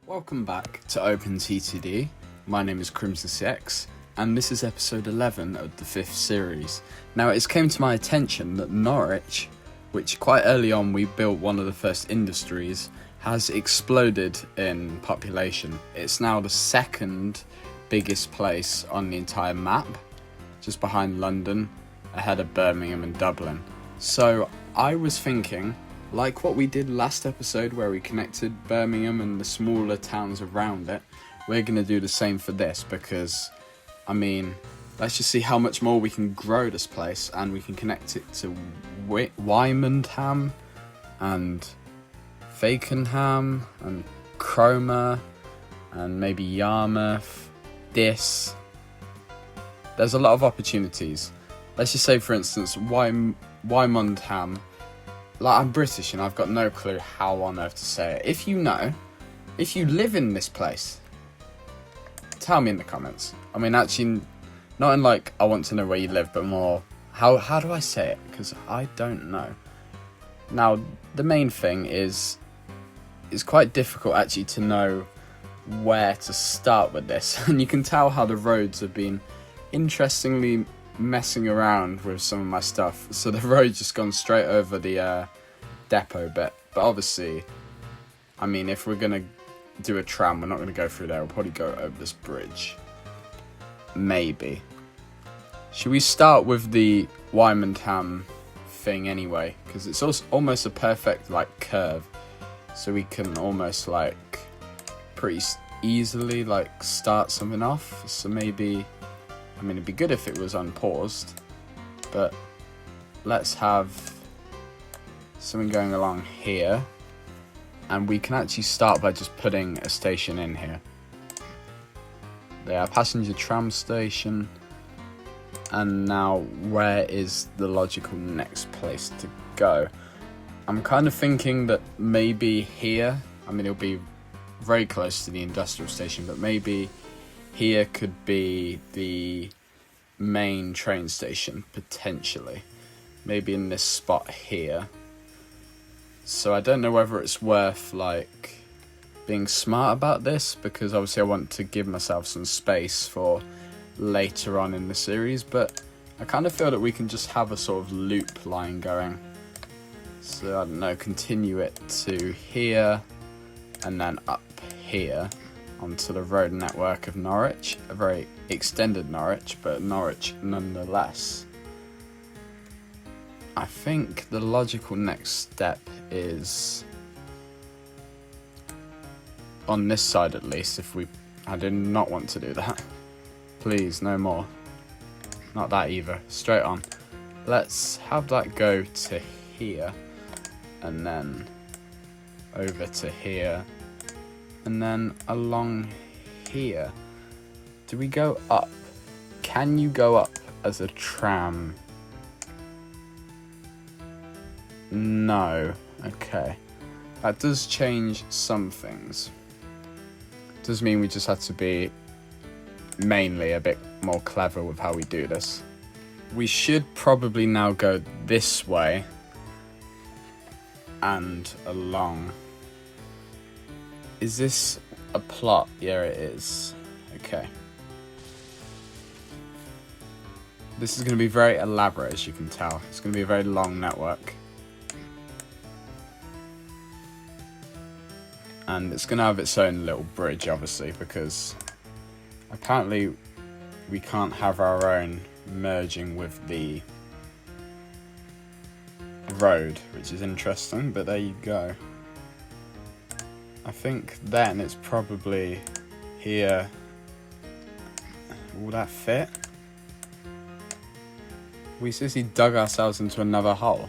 Welcome back to OPENTTD. My name is CrimsonCX, and this is episode 11 of the 5th series. Now, it's came to my attention that Norwich, which quite early on we built one of the first industries, has exploded in population. It's now the second biggest place on the entire map, just behind London, ahead of Birmingham and Dublin. So I was thinking, like what we did last episode where we connected Birmingham and the smaller towns around it, we're going to do the same for this because, I mean, let's just see how much more we can grow this place, and we can connect it to Wymondham and Fakenham and Cromer and maybe Yarmouth, Diss. There's a lot of opportunities. Let's just say, for instance, Wymondham. Like, I'm British and I've got no clue how on earth to say it. If you know, if you live in this place, tell me in the comments. I mean, actually, not in like, I want to know where you live, but more, how do I say it? Because I don't know. Now, the main thing is, it's quite difficult actually to know where to start with this. And you can tell how the roads have been interestingly messing around with some of my stuff, so the road's just gone straight over the depot bit. But obviously, I mean, if we're gonna do a tram, we're not gonna go through there. We'll probably go over this bridge, maybe. Should we start with the Wymondham thing anyway, because it's also almost a perfect like curve, so we can almost like pretty easily like start something off. So maybe, I mean, it'd be good if it was unpaused, but let's have something going along here, and we can actually start by just putting a station in here. There, passenger tram station. And now, where is the logical next place to go? I'm kind of thinking that maybe here, I mean, it'll be very close to the industrial station, but maybe here could be the main train station, potentially. Maybe in this spot here. So I don't know whether it's worth, like, being smart about this, because obviously I want to give myself some space for later on in the series, but I kind of feel that we can just have a sort of loop line going. So, I don't know, continue it to here, and then up here, onto the road network of Norwich. A very extended Norwich, but Norwich nonetheless. I think the logical next step is on this side, at least. I do not want to do that. Please, no more. Not that either. Straight on. Let's have that go to here, and then over to here, and then along here. Do we go up? Can you go up as a tram? No. Okay. That does change some things. Does mean we just have to be mainly a bit more clever with how we do this. We should probably now go this way and along. Is this a plot? Yeah, it is. Okay. This is going to be very elaborate, as you can tell. It's going to be a very long network. And it's going to have its own little bridge, obviously, because apparently we can't have our own merging with the road, which is interesting, but there you go. I think then it's probably here. Will that fit? We seriously dug ourselves into another hole.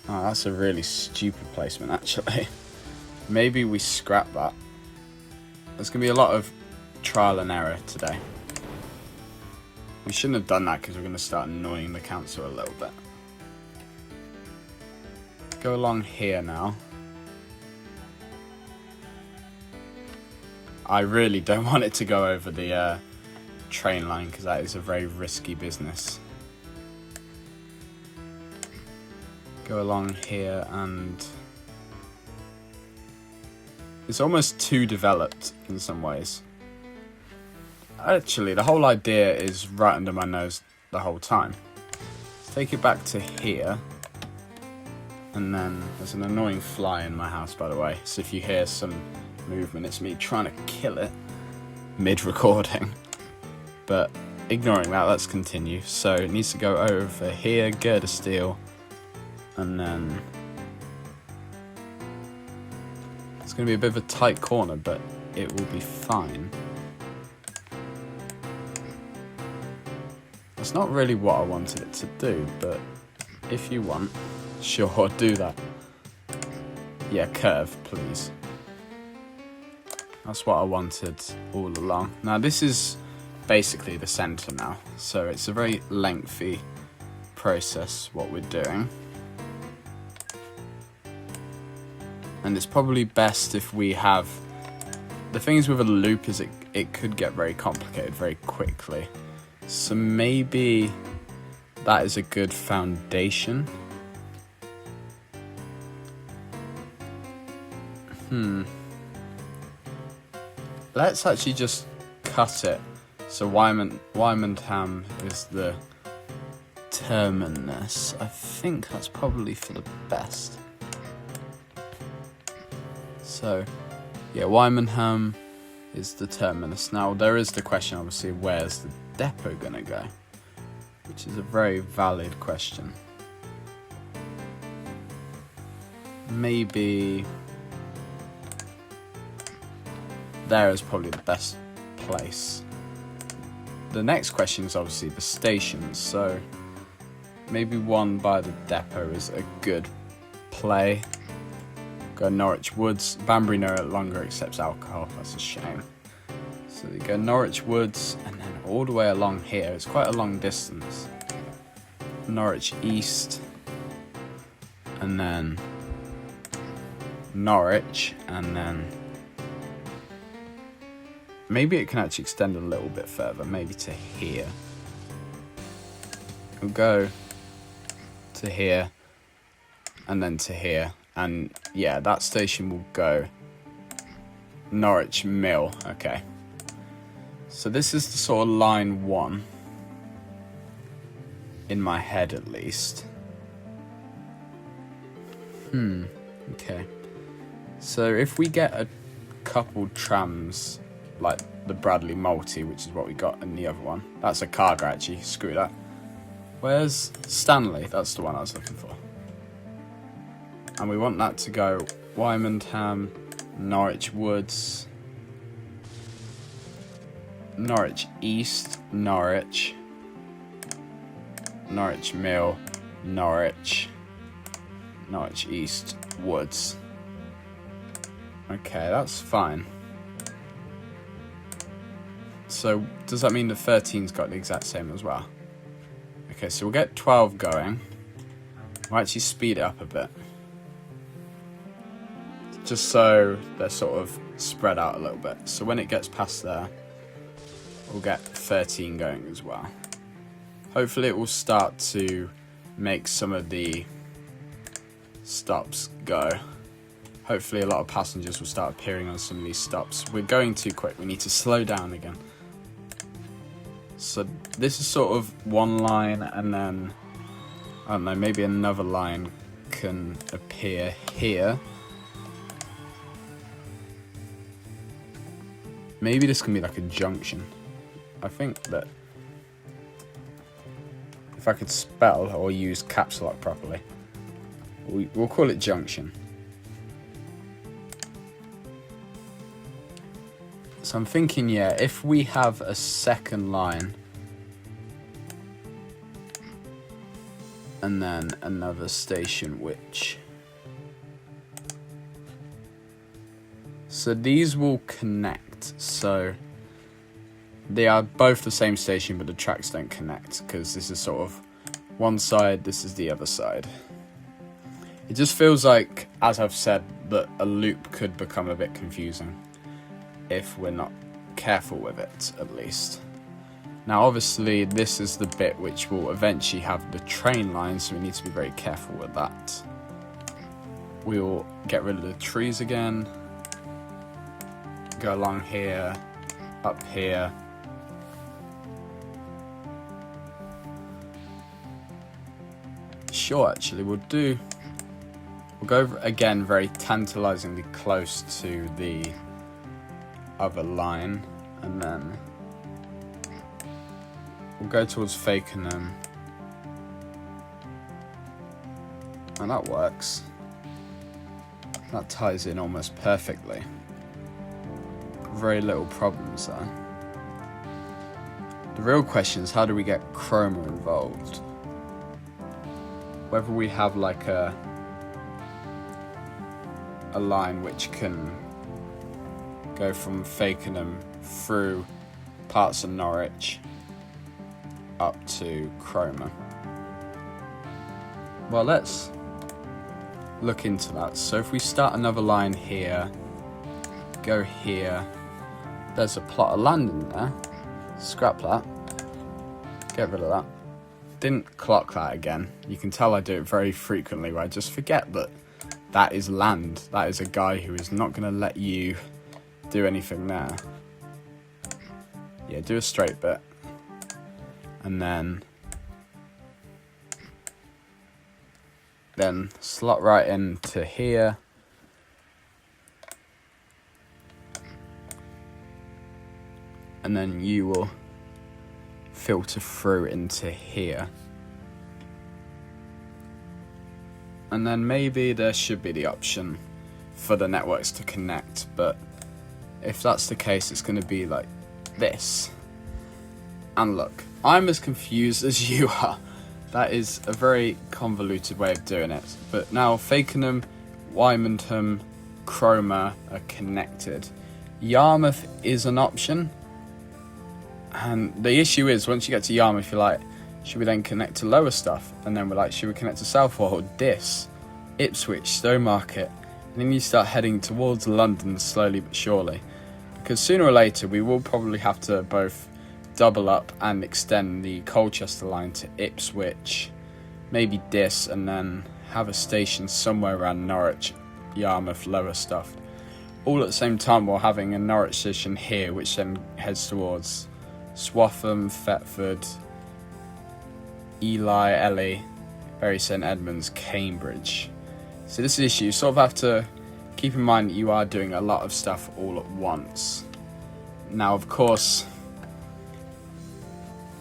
Oh, that's a really stupid placement, actually. Maybe we scrap that. There's going to be a lot of trial and error today. We shouldn't have done that because we're going to start annoying the council a little bit. Go along here now. I really don't want it to go over the train line, because that is a very risky business. Go along here and It's almost too developed in some ways. Actually, the whole idea is right under my nose the whole time. Let's take it back to here. And then there's an annoying fly in my house, by the way. So if you hear some movement, it's me trying to kill it mid-recording. But ignoring that, let's continue. So it needs to go over here, girder steel, and then it's going to be a bit of a tight corner, but it will be fine. It's not really what I wanted it to do, but if you want, sure, do that. Yeah, curve, please. That's what I wanted all along. Now this is basically the center now, so it's a very lengthy process what we're doing. And it's probably best if we have... The things with a loop is it could get very complicated very quickly. So maybe that is a good foundation. Let's actually just cut it. So Wymanham is the terminus. I think that's probably for the best. So, yeah, Wymanham is the terminus. Now, there is the question, obviously, where's the depot going to go? Which is a very valid question. Maybe there is probably the best place. The next question is obviously the stations, so maybe one by the depot is a good play. Go Norwich Woods. Banbury no longer accepts alcohol, that's a shame. So you go Norwich Woods and then all the way along here. It's quite a long distance. Norwich East and then Norwich, and then maybe it can actually extend a little bit further, maybe to here. We'll go to here and then to here, and yeah, that station will go Norwich Mill. Okay, so this is the sort of line 1 in my head at least. Okay, so if we get a couple trams like the Bradley Multi, which is what we got in the other one. That's a cargo actually, screw that. Where's Stanley? That's the one I was looking for. And we want that to go Wymanham, Norwich Woods, Norwich East, Norwich, Norwich Mill, Norwich, Norwich East, Woods. Okay, that's fine. So does that mean the 13's got the exact same as well? Okay, so we'll get 12 going. We'll actually speed it up a bit. Just so they're sort of spread out a little bit. So when it gets past there, we'll get 13 going as well. Hopefully it will start to make some of the stops go. Hopefully a lot of passengers will start appearing on some of these stops. We're going too quick, we need to slow down again. So this is sort of one line, and then, I don't know, maybe another line can appear here. Maybe this can be like a junction. I think that if I could spell or use caps lock properly, we'll call it junction. So I'm thinking, yeah, if we have a second line and then another station, which... So these will connect, so they are both the same station, but the tracks don't connect, because this is sort of one side, this is the other side. It just feels like, as I've said, that a loop could become a bit confusing if we're not careful with it, at least. Now obviously this is the bit which will eventually have the train line, so we need to be very careful with that. We'll get rid of the trees again. go along here, up here. Sure, actually, we'll go again very tantalizingly close to the other line, and then we'll go towards Fakenham. And that works. That ties in almost perfectly. Very little problems there. The real question is, how do we get Chroma involved? Whether we have like a line which can go from Fakenham through parts of Norwich up to Chroma. Well, let's look into that. So if we start another line here, go here, there's a plot of land in there. Scrap that. Get rid of that. Didn't clock that again. You can tell I do it very frequently where I just forget that that is land. That is a guy who is not going to let you do anything there. Yeah, do a straight bit. And then slot right into here. And then you will filter through into here. And then maybe there should be the option for the networks to connect, but if that's the case, it's going to be like this. And look, I'm as confused as you are. That is a very convoluted way of doing it. But now Fakenham, Wymondham, Chroma are connected. Yarmouth is an option. And the issue is, once you get to Yarmouth, you're like, should we then connect to lower stuff? And then we're like, should we connect to Southwold, Diss, Ipswich, Stowmarket? And then you start heading towards London slowly but surely. Because sooner or later, we will probably have to both double up and extend the Colchester line to Ipswich, maybe Diss, and then have a station somewhere around Norwich, Yarmouth, lower stuff. All at the same time, while having a Norwich station here, which then heads towards Swaffham, Thetford, Ely, Ely, Bury St Edmunds, Cambridge. So this issue, you sort of have to keep in mind that you are doing a lot of stuff all at once. Now, of course,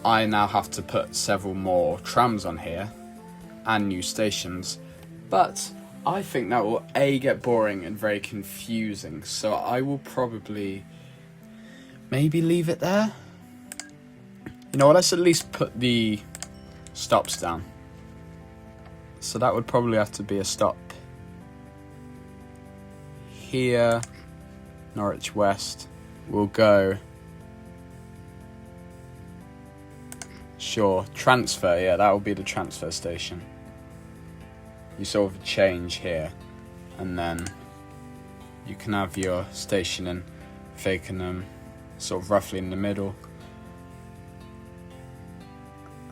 I now have to put several more trams on here and new stations, but I think that will get boring and very confusing, so I will probably maybe leave it there. You know what, let's at least put the stops down. So that would probably have to be a stop here, Norwich West. We'll go, sure, transfer, yeah, that will be the transfer station. You sort of change here, and then you can have your station in Fakenham, sort of roughly in the middle.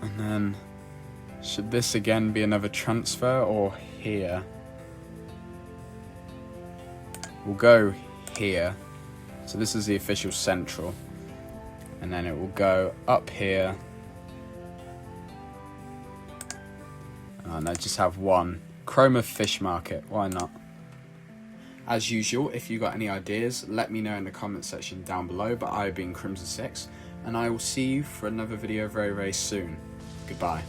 And then, should this again be another transfer, or here? We'll go here. So this is the official central. And then it will go up here. And I just have one. Chroma Fish Market, why not? As usual, if you've got any ideas, let me know in the comment section down below. But I've been CrimsonCX, and I will see you for another video very, very soon. Goodbye.